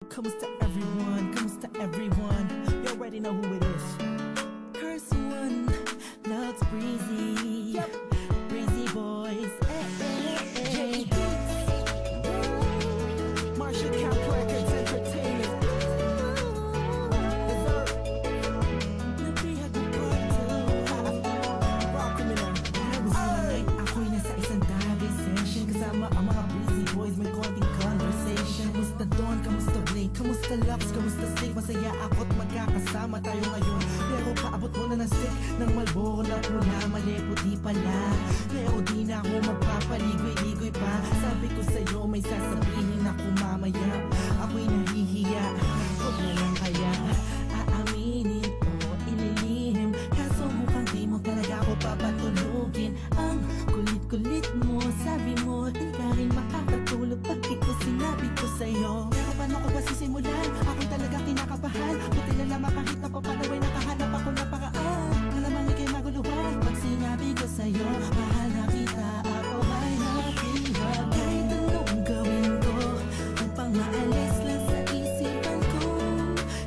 Kamusta everyone? Kamusta everyone? You already know who it is. Curse one, loves Breezy. Yep. Breezy boys. J Beats. Marshall Camp Records Entertainment. Dessert. Nabiha ko pa ito. Rock me na. Ay! Ako'y nasa isang tabi session kasama ang mga Breezy boys. May konting conversation. Kamusta Don? Kamusta Blake? Kamusta Lux? Kamusta Steak? Masaya ako't magkakasama tayo ngayon. Pero paabot mo na ng stick ng Malboro na pula. Mali puti pala. Pero di na ako magpapaligoy-ligoy pa. Sabi ko sa'yo may sasabihin ako mamaya. Ako'y nahihiya. Huwag na lang kaya aaminin o ililihim. Kaso mukhang di mo talaga ako papatulugin. Ang kulit-kulit mo, sabi mo di ka rin makakatulog. Bakit ko sinabi ko sa'yo? Pero paano ko ba sisimulan? Ako'y talaga kinakabahan. Buti na lamang kahit na papanaway nakahanap ako ng paraan. Malamang ikay maguluhan. Pag sinabi ko sa'yo, mahal na kita, ako ay nabihan. Kahit anong gawin ko upang maalis lang sa isipan ko.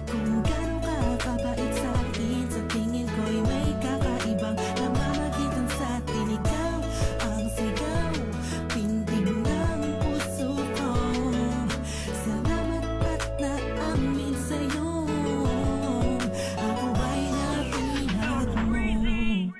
Kung gano'n ka kabait sa akin, sa tingin ko'y may kakaibang namamagitan sa atin. Ikaw ang sigaw, pintig ng puso ko. Salamat at naamin sa'yo. Ako ay nabihan mo.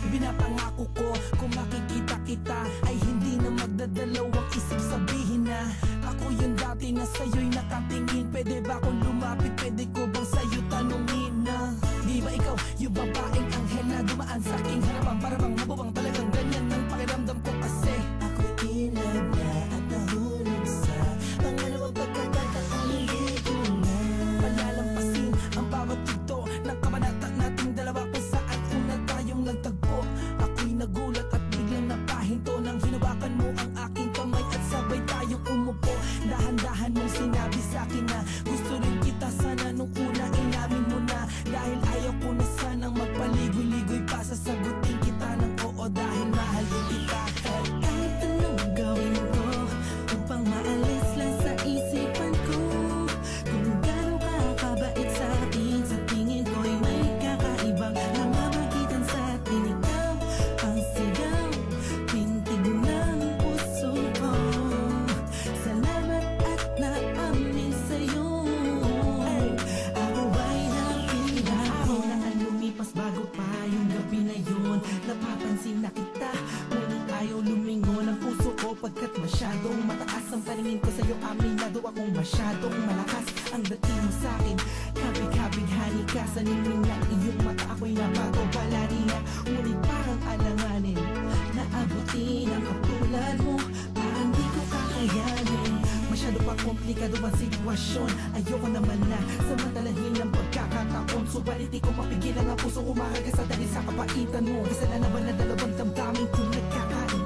Binapangako ko kung makikita kita ay hindi na magdadalawang isip, sabihin na ako yung dati na sa'yo'y nakatingin. Pwede ba akong lumapit? Pwede ko bang sa'yo tanungin na di ba ikaw yung babaeng anghel na dumaan sa aking harapan? Para bang mabuwang talagang ganyan ang pakiramdam ko kasi ako'y in love na at nahulog sa pangalawang pagkakataong hindi ko na palalampasin ang bawat ito ng kabanata nating dalawa kung saan una tayong nagtagpo. Ako'y nagulat at biglang napahinto nang hinawakan mo ang aking kamay at sabay tayong umupo. Dahan-dahan mong sinabi sa'kin na gusto rin kita, sana nung una inamin mo na. Dahil ayaw ko na sanang magpaligoy-ligoy pa, sasagutin kita ng oo dahil mahal din kita. Kahit anong gawin ko upang maalis lang sa isipan ko. Kung gano'n ka kabait sa atin, sa tingin ko'y may kakaibang namamagitan sa atin. Ikaw ang sigaw, pintig ng puso ko. Salamat at naamin sa'yo. Ako ay nabihan. Araw na ang lumipas bago pa yung gabi na yun. Napapansin na kita, ngunit ayaw lumingon ang puso ko pagkat masyadong mataas ang paningin ko sa'yo. Aminado akong masyadong malakas ang dating mo sa'kin. Kabig-kabighani ka sa ningning na iyong mata. Ako'y napakawala niya, ngunit parang alanganin na abutin ang katulad mo. Parang di ko kakayanin. Masyado pa komplikado ang sitwasyon. Ayoko naman na samantalahin ang pagkakataon. Subalit di ko mapigilan ang puso umahagas sa dahil sa kapaitan mo. Kasalanan ba na dalawang damdamin kung nagkakain